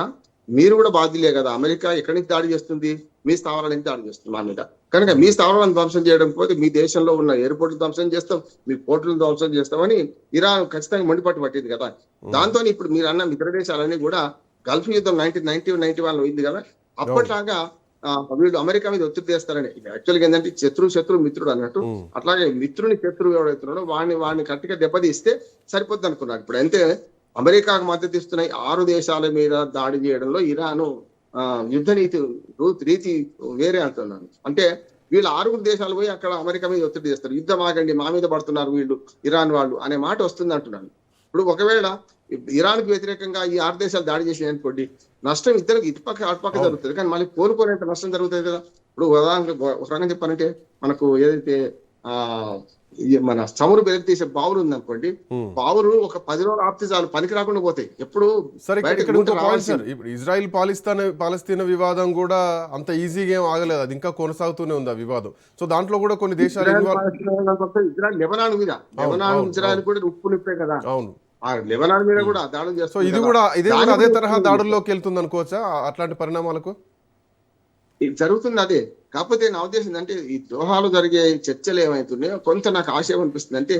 Speaker 2: మీరు కూడా బాధ్యులే కదా, అమెరికా ఎక్కడి నుంచి దాడి చేస్తుంది, మీ స్థావరాల నుంచి దాడి చేస్తుంది మా మీద, కనుక మీ స్థావరాలను ధ్వంసం చేయడం పోతే మీ దేశంలో ఉన్న ఎయిర్పోర్ట్లు ధ్వంసం చేస్తాం, మీ పోర్టులను ధ్వంసం చేస్తామని ఇరాన్ ఖచ్చితంగా మండిపట్టు పట్టింది కదా. దాంతో ఇప్పుడు మీరు అన్న మిత్ర దేశాలన్నీ కూడా గల్ఫ్ యుద్ధం 1990-91 అయింది కదా, అప్పట్లాగా వీళ్ళు అమెరికా మీద ఒత్తిడి చేస్తారని. యాక్చువల్గా ఏంటంటే శత్రువు మిత్రుడు అన్నట్టు, అట్లాగే మిత్రుని శత్రువు ఎవడైతున్నాడో వాడిని గట్టిగా దెబ్బతీస్తే సరిపోద్ది అనుకున్నారు. ఇప్పుడు అయితే అమెరికాకు మద్దతు ఇస్తున్నాయి 6 దేశాల మీద దాడి చేయడంలో ఇరాను యుద్ధ రీతి వేరే అంటున్నాను. అంటే వీళ్ళు 6 దేశాలు పోయి అక్కడ అమెరికా మీద ఒత్తిడి చేస్తారు, యుద్ధం ఆగండి, మా మీద పడుతున్నారు వీళ్ళు ఇరాన్ వాళ్ళు అనే మాట వస్తుంది అంటున్నాను. ఇప్పుడు ఒకవేళ ఇరాన్ కు వ్యతిరేకంగా ఈ 6 దేశాలు దాడి చేసినాయి అనుకోండి, నష్టం ఇద్దరికి ఇటుపక్క అటుపక్క జరుగుతుంది, కానీ మళ్ళీ కోలుకోలేంత నష్టం జరుగుతుంది కదా. ఇప్పుడు ఉదాహరణగా చెప్పాలంటే, మనకు ఏదైతే మన చమురు వెలికి తీసే బావులు ఉంది అనుకోండి, బావులు ఒక 10 రోజులు ఆపితే చాలు పనికి రాకుండా పోతాయి. ఎప్పుడు
Speaker 1: ఇజ్రాయిల్ పాలస్తీనా వివాదం కూడా అంత ఈజీగా ఏం ఆగలేదు, అది ఇంకా కొనసాగుతూనే ఉంది ఆ వివాదం. సో దాంట్లో కూడా కొన్ని దేశాలు
Speaker 2: ఇజ్రాయిల్ లెబనాన్ మీద, ఇజ్రాయిల్ కూడా ఉప్పు నిప్పే కదా. అవును, లెబనాన్ మీద కూడా దాడులు చేస్తారు.
Speaker 1: ఇది కూడా అదే తరహా దాడుల్లోకి వెళ్తుంది అనుకోవచ్చా అట్లాంటి పరిణామాలకు?
Speaker 2: జరుగుతుంది అదే. కాకపోతే నా ఉద్దేశం అంటే, ఈ దోహాలు జరిగే చర్చలు ఏమైతున్నాయో కొంత నాకు ఆశయం అనిపిస్తుంది, అంటే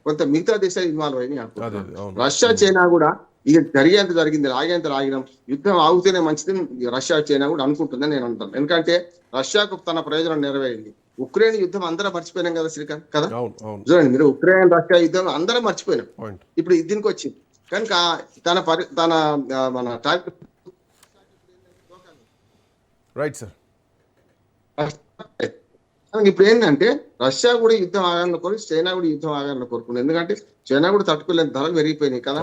Speaker 2: కొంత మిగతా దేశాలు ఇన్వాల్వ్ అయినాయి అనుకుంటున్నాను. రష్యా చైనా కూడా ఇక జరిగేంత జరిగింది, లాగేంత లాగినాం, యుద్ధం ఆగితేనే మంచిది రష్యా చైనా కూడా అనుకుంటుందని నేను అంటాను. ఎందుకంటే రష్యాకు తన ప్రయోజనం నెరవేరింది. ఉక్రెయిన్ యుద్ధం అందరం మర్చిపోయినాం కదా శ్రీకాంత్ కదా, చూడండి మీరు, ఉక్రెయిన్ రష్యా యుద్ధం అందరం మర్చిపోయినాం, ఇప్పుడు దీనికి వచ్చింది కనుక తన మన
Speaker 1: రైట్ సార్.
Speaker 2: ఇప్పుడు ఏంటంటే రష్యా కూడా యుద్ధం ఆగాలని కోరి, చైనా కూడా యుద్ధం ఆగాలని కోరుకుంది. ఎందుకంటే చైనా కూడా తట్టుకోలేని ధరలు పెరిగిపోయినాయి కదా,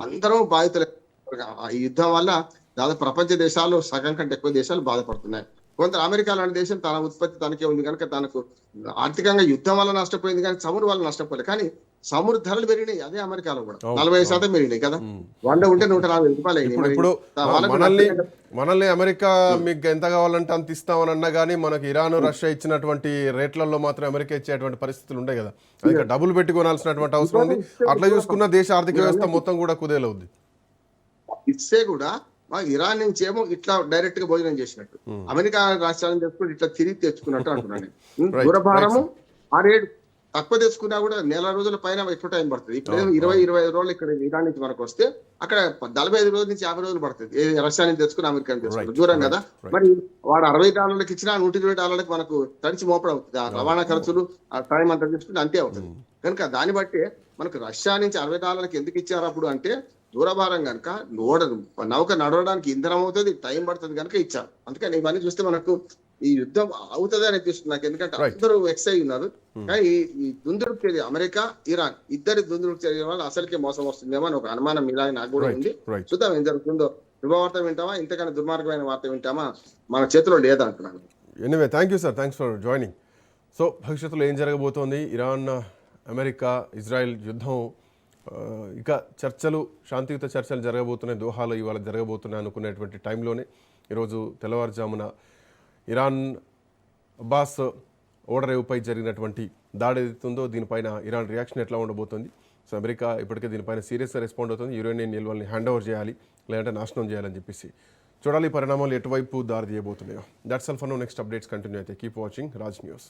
Speaker 2: అందరం బాధితులు. ఈ యుద్ధం వల్ల దాదాపు ప్రపంచ దేశాలు సగం కంటే ఎక్కువ దేశాలు బాధపడుతున్నాయి. కొంత అమెరికా లాంటి దేశం తన ఉత్పత్తి తనకే ఉంది కనుక తనకు ఆర్థికంగా యుద్ధం వల్ల నష్టపోయింది, కానీ చమురు వల్ల నష్టపోలేదు. కానీ చమురు ధరలు పెరిగినాయి, అదే అమెరికాలో కూడా 40% పెరిగినాయి కదా, 100 ఉంటే 140 రూపాయలు అయినాయి.
Speaker 1: ఇప్పుడు మనల్ని అమెరికా మీకు ఎంత కావాలంటే అంత ఇస్తామని అన్నా కానీ మనకి ఇరాన్ రష్యా ఇచ్చినటువంటి రేట్లలో మాత్రం అమెరికా ఇచ్చేటువంటి పరిస్థితులు ఉంటాయి కదా, అది డబ్బులు పెట్టి కొనాల్సినటువంటి అవసరం ఉంది. అట్లా చూసుకున్న దేశ ఆర్థిక వ్యవస్థ మొత్తం కూడా కుదేలవుద్ది.
Speaker 2: ఇస్తే కూడా మా ఇరాన్ నుంచి ఏమో ఇట్లా డైరెక్ట్ గా భోజనం చేసినట్టు, అమెరికా రాష్ట్రాలను తెచ్చుకుని ఇట్లా తిరిగి తెచ్చుకున్నట్టు అంటున్నాను నేను.
Speaker 1: Right,
Speaker 2: దూరభారము
Speaker 1: right,
Speaker 2: 6-7 తక్కువ తెచ్చుకున్నా కూడా నెల రోజుల పైన ఎక్కువ టైం పడుతుంది. ఇప్పుడు 20-25 రోజులు ఇక్కడ ఇరాన్ నుంచి మనకు వస్తే అక్కడ 45 రోజుల నుంచి 50 రోజులు పడుతుంది. రష్యా నుంచి తెచ్చుకుని అమెరికా నుంచి తెచ్చుకుని
Speaker 1: Right,
Speaker 2: దూరం
Speaker 1: right,
Speaker 2: కదా.
Speaker 1: right.
Speaker 2: మరి వాడు $60 ఇచ్చినా $120 మనకు తడిచి మోపడం అవుతుంది. ఆ రవాణా ఖర్చులు ఆ టైం అంతా తీసుకుంటే అంతే అవుతుంది. కనుక దాన్ని బట్టి మనకు రష్యా నుంచి $60 ఎందుకు ఇచ్చారు అప్పుడు అంటే, దూరభారం కనుక నౌక నడవడానికి ఇంధనం అవుతుంది, టైం పడుతుంది కనుక ఇచ్చారు. అందుకని ఇవన్నీ చూస్తే మనకు ఈ యుద్ధం అవుతుంది అని అనిపిస్తుంది నాకు. ఎందుకంటే
Speaker 1: Right.
Speaker 2: అందరూ ఎక్సైజ్ ఉన్నారు, కానీ ఈ దుందుడుకు చర్య అమెరికా ఇరాన్ ఇద్దరి దుందుడుకు చర్య వల్ల అసలుకే మోసం వస్తుందేమో అని ఒక అనుమానం ఇలా నాకు కూడా ఉంది.
Speaker 1: రైట్.
Speaker 2: చూద్దాం ఏం జరుగుతుందో. శుభవార్త వింటామా, ఇంతకన్నా దుర్మార్గమైన వార్త వింటామా, మన చేతిలో లేదంటున్నాను.
Speaker 1: Anyway thank you sir, thanks for joining. So భవిష్యత్తులో ఏం జరగబోతోంది, ఇరాన్ అమెరికా ఇజ్రాయెల్ యుద్ధం, ఇక చర్చలు శాంతియుత చర్చలు జరగబోతున్నాయి, దోహాలో ఇవాళ జరగబోతున్నాయి అనుకునేటువంటి టైంలోనే ఈరోజు తెల్లవారుజామున ఇరాన్ అబ్బాస్ ఓడరేవుపై జరిగినటువంటి దాడి ఏదైతుందో దీనిపైన ఇరాన్ రియాక్షన్ ఎట్లా ఉండబోతుంది. సో అమెరికా ఇప్పటికే దీనిపైన సీరియస్గా రెస్పాండ్ అవుతుంది. యురేనియం నిల్వల్ని హ్యాండ్ ఓవర్ చేయాలి, లేదంటే నాశనం చేయాలని చెప్పేసి. చూడాలి పరిణామాలు ఎటువైపు దారి తీయబోతున్నాయో. That's all for now. Next updates continue అయితే కీప్ వాచింగ్ రాజ్ న్యూస్.